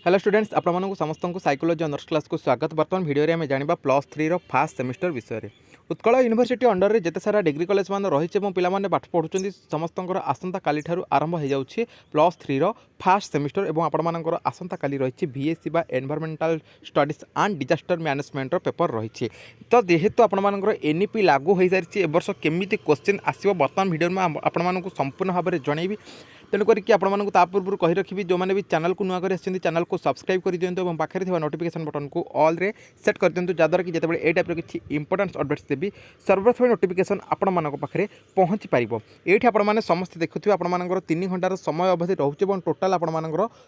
Hello students आपको समस्त को साइकोलॉजी ऑनर्स क्लास को स्वागत। बर्तमान वीडियो रे आम जाना +3 फास्ट सेमिस्टर विषय में। उत्कल यूनिवर्सिटी अंडर में जिते सारा डिग्री कॉलेज मान रही पे पाठ पढ़ुं समस्त आसंता काली आरंभ हो जाऊँगी +3 फास्ट सेमिस्टर और आपर आसंता काली रही बीएससी बा environmental studies and disaster management paper रही। तो जेहेतु आपर एनईपी लागू हो सारी वर्ष केमी क्वेश्चन आसो बर्तमान वीडियो में आपको संपूर्ण भाव में जनइबी। तेणुक आपको पूर्व कही रखी जो मैंने भी चैनल को नुआ कर चैनल को सब्सक्राइब कर दिंतु और पाखे नोटिफिकेशन बटन को ऑल रे सेट कर दिंतु जहाँद्वारा कि जिते ये टाइप किसी इंपोर्टेंट अपडेट्स देवी सर्वप्रथम नोटिफिकेशन आपण पाखे पहुँची पार। ये आपने समस्ते देखुए आपर 3 घंटार समय अवधि रोचे और टोटाल आपर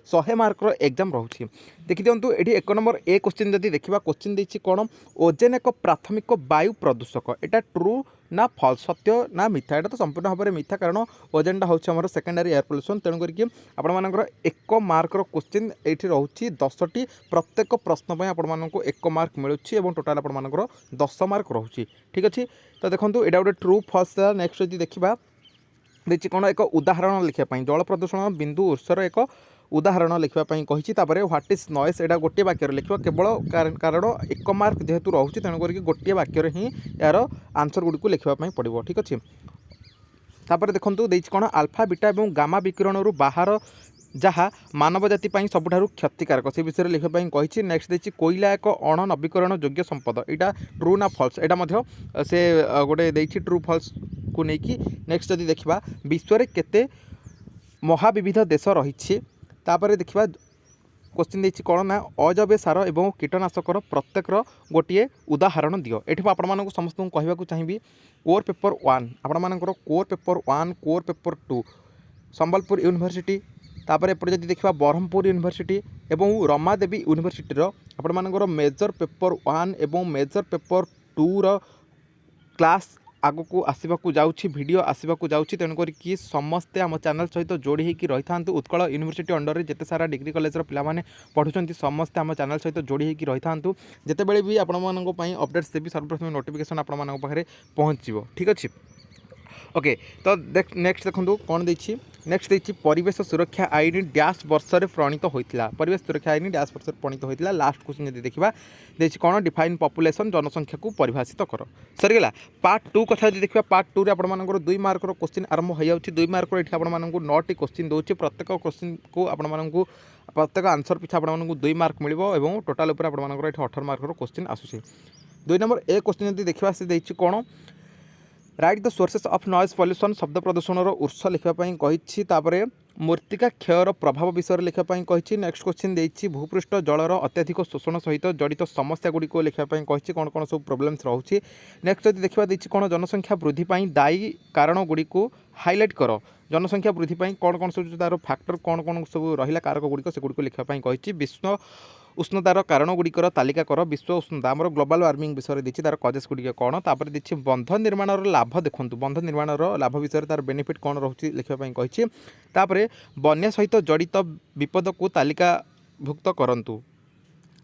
100 मार्कर एग्जाम रोचे। देखी दिंतु ये 1 नंबर ए क्वेश्चन जब देखा क्वेश्चन देती कौन ओजेन एक प्राथमिक वायु प्रदूषक एटा ट्रू ना फल्स सत्य ना मिथ्या। यहाँ तो संपूर्ण भाव में मिथ्या कारण ओजेनटा हूँ आम सेकेंडरी एयर पोल्यूशन। तेणुक आपर 1 मार्कर क्वेश्चन ये रोचे 10टी प्रत्येक प्रश्न पर आपको 1 मार्क मिलूँ टोटाल आपर 10 मार्क रोचे। ठीक अच्छे तो देखो यहाँ गोटे ट्रू फल्स। नेक्स्ट जब देखा देखिए कौन एक उदाहरण लिखापी जल प्रदूषण बिंदु उत्सर एक उदाहरण लिखापी कही। ह्वाट इज नॉइस एटा गोटे वाक्य लिख केवल कारण 1 मार्क जेहेतु रोचे तेणुक गोटे वाक्य ही यार आंसर गुड़ी को लिखापी पड़ो। ठीक अच्छे तापर देखो कौन आल्फा बीटा और गामा विकिरण बाहर जहाँ मानव जाति सबुठ क्षतिकारक से विषय लिखापी कही। नेक्स्ट देखिए कोयला एक अण नवीकरण योग्य संपद यहाँ ट्रू ना फल्स यहाँ से गोटे ट्रू फल्स को लेकिन। नेक्स्ट जदि देखा विश्व में केते महाविविध देश रही तापर देखा क्वेश्चन देखिए कौन ना अजैव सार और कीटनाशकर प्रत्येक गोटे उदाहरण दियो। ये आपको समस्त कहवाक चाहिए कोर पेपर 1 आपर core paper 1 core paper 2 Sambalpur university तापर एपटे जब देखा ब्रह्मपुर यूनिवर्सिटी और रमादेवी यूनिवर्सिटी आपर मेजर पेपर 1 और मेजर पेपर 2 क्लास आग को आसवाक जाऊँगी वीडियो आसवाक जाऊँगी। तेणुक समस्ते आम चैनल सहित जोड़ी होकर रही था। उत्कल यूनिवर्सिटी अंडर में जिते सारा डिग्री कॉलेज पे पढ़ुं समस्ते आम चैनल सहित जोड़ी होकर रही था। जितेबले भी आपंपाई अपडेट्स देवी सर्वप्रथम नोटिफिकेशन आपंक पाखे पहुँचो। ठीक अच्छे ओके तो नेक्स्ट देखो कौन देखिए नेक्स्ट देखिए परिवेश सुरक्षा आईन डैश वर्ष में प्रणीत होता परिवेश सुरक्षा आईन डैश वर्ष प्रणीत होता। लास्ट क्वेश्चन जब देखा देखिए कौन डिफाइन पॉपुलेशन जनसंख्या को परिभाषित कर सरीगला। पार्ट 2 कथा जो देखा पार्ट 2 रे आपर 2 मार्कर क्वेश्चन आरंभ हो जाऊँगी 2 मार्कर ये आपको 9टी क्वेश्चन दूसरी प्रत्येक क्वेश्चन को आपको प्रत्येक आंसर पिछा आपको 2 मार्क मिल टोटाल उपर आपर ये 18 मार्कर क्वेश्चन आसूसी। 2 नंबर ए क्वेश्चन जब देखा से देखिए कौन write the sources of noise pollution शब्द प्रदूषण उत्स लिखापी कही। मूर्तिका क्षयर प्रभाव विषय लिखापी कही। नेक्स्ट क्वेश्चन देखिए भूपृष्ठ जलर अत्यधिक शोषण सहित जड़ित समस्या गुड़ी को लिखापी कही कौन कौन सब प्रोब्लेम्स रोचे। नेक्स्ट जब देखा देखिए कौन जनसंख्या वृद्धि दायी कारण गुड़ी को हाइलाइट कर जनसंख्या वृद्धि कौन कौन सब तार फैक्टर कौन कौन सब रहा कारक गुड़िक से गुड़ी को लिखापी कही। विश्व उष्णतार कारण गुड़िकर तालिका कर विश्व उष्णता आमर ग्लोबल वार्मिंग विषय देखिए तार कजेस गुड़िक कौन तापर देखिए बंध निर्माण लाभ देखूँ बंध निर्माण लाभ विषय तार बेनिफिट कौन रोचे लिखापी कही। तापर बन्या सहित जड़ित विपद को तालिकाभुक्त करंतु।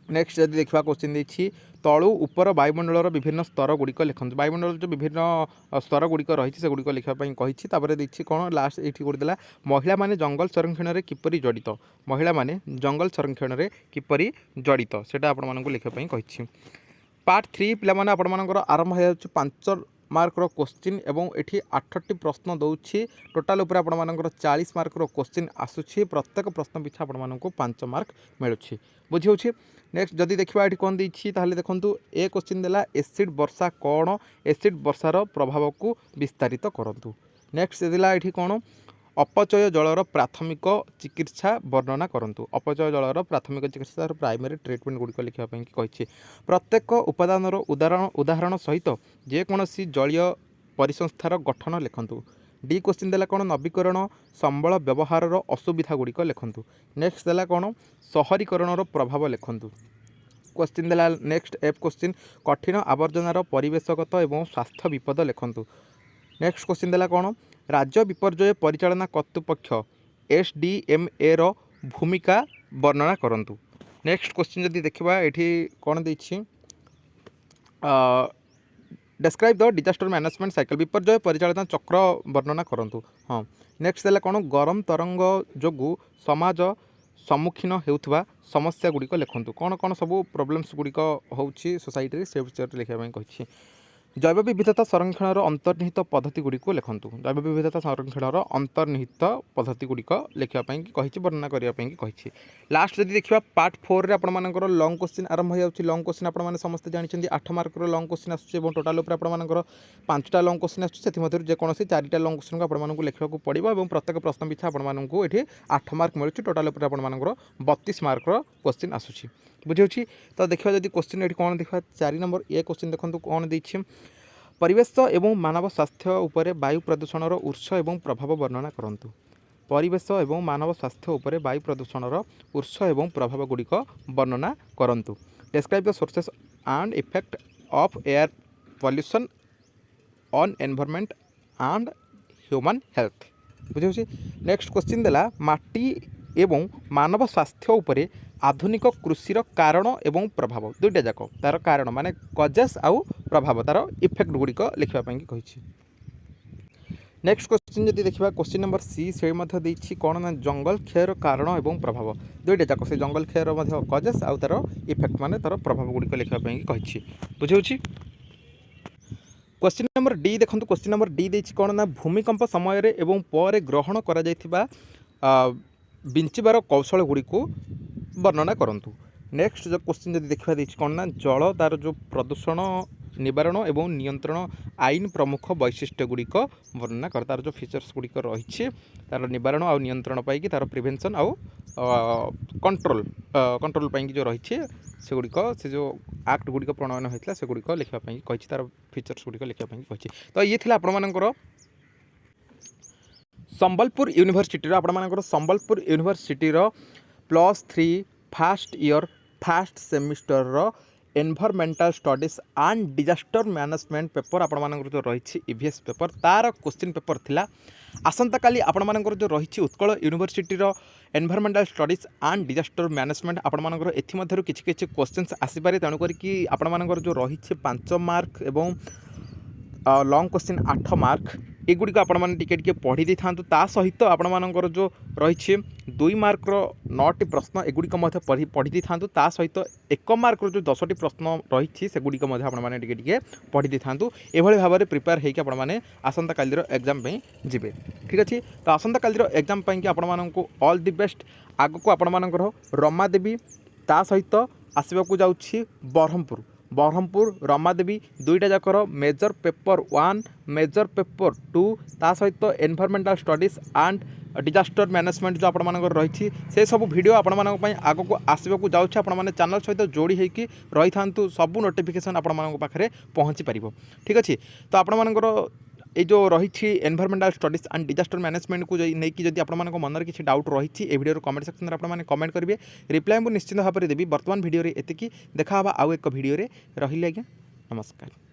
नेक्स्ट जब देखा क्वेश्चन देखिए तलु उपर वायुमंडल विभिन्न स्तर गुड़िक लिखुँ वायुमंडल जो विभिन्न स्तर गुड़िक रही से गुड़िक लिखापी कही। देखिए कौन लास्ट ये गोटेला महिला माने जंगल संरक्षण में किपरि जड़ित महिला माने जंगल संरक्षण में किपरि जड़ित सेटा आपको लिखापी कही। पार्ट 3 पिलामाने आपणकर आरंभ हो 5 मार्कर क्वेश्चन एवं ये 8टी प्रश्न दूसरी टोटाल उपर आपर 40 मार्कर क्वेश्चन आसूसी प्रत्येक प्रश्न पिछा आपको 5 मार्क मिलूँ बुझे। नेक्स्ट जदि देखा ये कौन देखिए देखो ए क्वेश्चन देला एसिड वर्षा कौन एसिड वर्षार प्रभाव को विस्तारित करूँ। नेक्स्ट देला ये कौन अपचय जलर प्राथमिक चिकित्सा वर्णना करूँ अपचय जलर प्राथमिक चिकित्सा प्राइमरी ट्रिटमेंट गुड़िक लिखापी कही। प्रत्येक उपादान उदाहरण सहित जेकोसी जलीय परिसंस्थार गठन लिखूँ। डी क्वेश्चन देला कौन नवीकरण संबल व्यवहार असुविधा गुड़िक लिखूँ। नेक्स्ट देला कौन शहरीकरण प्रभाव लिखूँ। क्वेश्चन देला नेक्स्ट एफ क्वेश्चन कठिन आवर्जनार परिवेशगत और स्वास्थ्य विपद लिखूँ। नेक्स्ट क्वेश्चन देला कौन राज्य विपर्यय परिचालना कर्तृपक्ष SDMA रो भूमिका वर्णना करंतु। नेक्स्ट क्वेश्चन जदि देखा ये कौन देखिए describe the disaster management cycle विपर्यय परिचालना चक्र वर्णना करंतु। हाँ नेक्स्ट देला कौन गरम तरंग जोगु समाज सम्मुखीन हेउथबा समस्या गुड़िक लिखतु कौन कौन सब प्रोब्लेम्स गुड़िक होउछि सोसाइटी से विषय लिखा कही जैव विविधता संरक्षण अंतर्निहित पद्धति गुड़िक लिखतु जैव विविधता संरक्षण अंतर्निहित पद्धति गुड़िक लिखापी कही वर्णना करने कही लास्ट जब देखा पार्ट 4 रे आपर लंग क्वेश्चन आरंभ हो लंग क्वेश्चन आपने समस्त जानते 8 मार्क लंग क्वेश्चन आसूँ टोटाल आपर 5टा लंग क्वेश्चन आसूँ जेकोसी 4टा लंग क्वेश्चन को आपको लिखा पड़ो और प्रत्येक प्रश्न पिछा आपको ये 8 मार्क मिलूँ टोटाल आपर 32 मार्क क्वेश्चन आसूँ बुझे तो देखा जब क्वेश्चन ये कौन देखा 4 नंबर ए क्वेश्चन देखो कौन देछि परिवेश एवं मानव स्वास्थ्य उपरे वायु प्रदूषणर उत्स एवं प्रभाव वर्णना करंतु परिवेश एवं मानव स्वास्थ्य उपरे वायु प्रदूषणर उत्स एवं प्रभाव गुड़िक वर्णना करंतु describe the sources and effect of air pollution on environment and human health बुझे नेक्स्ट क्वेश्चन देला माटी एवं मानव स्वास्थ्य उपरे आधुनिक कृषिर कारण एवं प्रभाव दुईटा जाक तार कारण माने कजेस आउ प्रभाव तार इफेक्ट गुड़िक लिखापी कही नेक्स्ट क्वेश्चन जब देखा क्वेश्चन नंबर सी से कौन ना जंगल क्षयर कारण एवं प्रभाव दुईटा जाक से जंगल क्षयर कजेस आउ तार इफेक्ट माने तार प्रभाव गुड़िक लिखापी कही बुझे क्वेश्चन नंबर डी देखो क्वेश्चन नंबर डी देछि कौन ना भूमिकंप समय रे एवं पर ग्रहण करा जायथिबा बिंचिबार कौशल गुड़िक वर्णना करंतु नेक्स्ट जो क्वेश्चन जब देखा कौन ना जल तार जो प्रदूषण निवारण एवं नियंत्रण आईन प्रमुख वैशिष्ट्य गुड़िक वर्णना कर तार जो फीचर्स गुड़िक रही तार निवारण आ नियंत्रण पाई तार प्रिवेंशन आउ कंट्रोल कंट्रोल पाई जो रही से गुड़िक से जो एक्ट गुड़िक प्रणयन होता से गुड़िक लिखापी कही तार फीचर्स गुड़िक लिखापी कही तो ये थी आपर संबलपुर यूनिवर्सिटी आपर Sambalpur university +3 first year first semester environmental studies and disaster management paper आपर जो रही ईवीएस पेपर तार क्वेश्चन पेपर थिला आसंता काली आपर जो रही Utkal university environmental studies and disaster management आपर एथमध्यरु किछि किछि क्वेश्चंस आसीपारे तेणुक आपर जो रही 5 मार्क एवं लंग क्वेश्चन 8 मार्क एगुड़िक आपटे पढ़ी दे था सहित आपर जो रही 2 मार्क 9टी प्रश्न एगुड़िक पढ़ी दे था सहित 1 मार्क जो 10टी प्रश्न रही से गुड़िक आपटे पढ़ी दे था एभली भाव में प्रिपेयर होकर आसंता कालीर एग्जाम जी ठीक अच्छे तो आसंता कालीर एग्जाम कि आपको ऑल दि बेस्ट आग को आपर रमादेवी ता सहित आसवाक जाऊँगी बरहमपुर रमादेवी दुईटा जाकर मेजर पेपर 1 मेजर पेपर 2 ता सहित environmental studies and disaster management जो आपर रही से सब वीडियो आपण आग को आसवाक जाऊँगी आपने चैनल सहित जोड़ी होगी रही था सबू नोटिफिकेशन आपण पाखे पहुँची पार ठीक अच्छे तो आपर ये जो रही environmental studies and disaster management को लेकिन जब आप मन किसी डाउट रही वीडियो कमेंट सेक्शन में आपने कमेंट करेंगे रिप्लाई मुझे निश्चित भाव में देवी बर्तमान वीडियो एति देखा आउ एक वीडियो रही आज्ञा नमस्कार।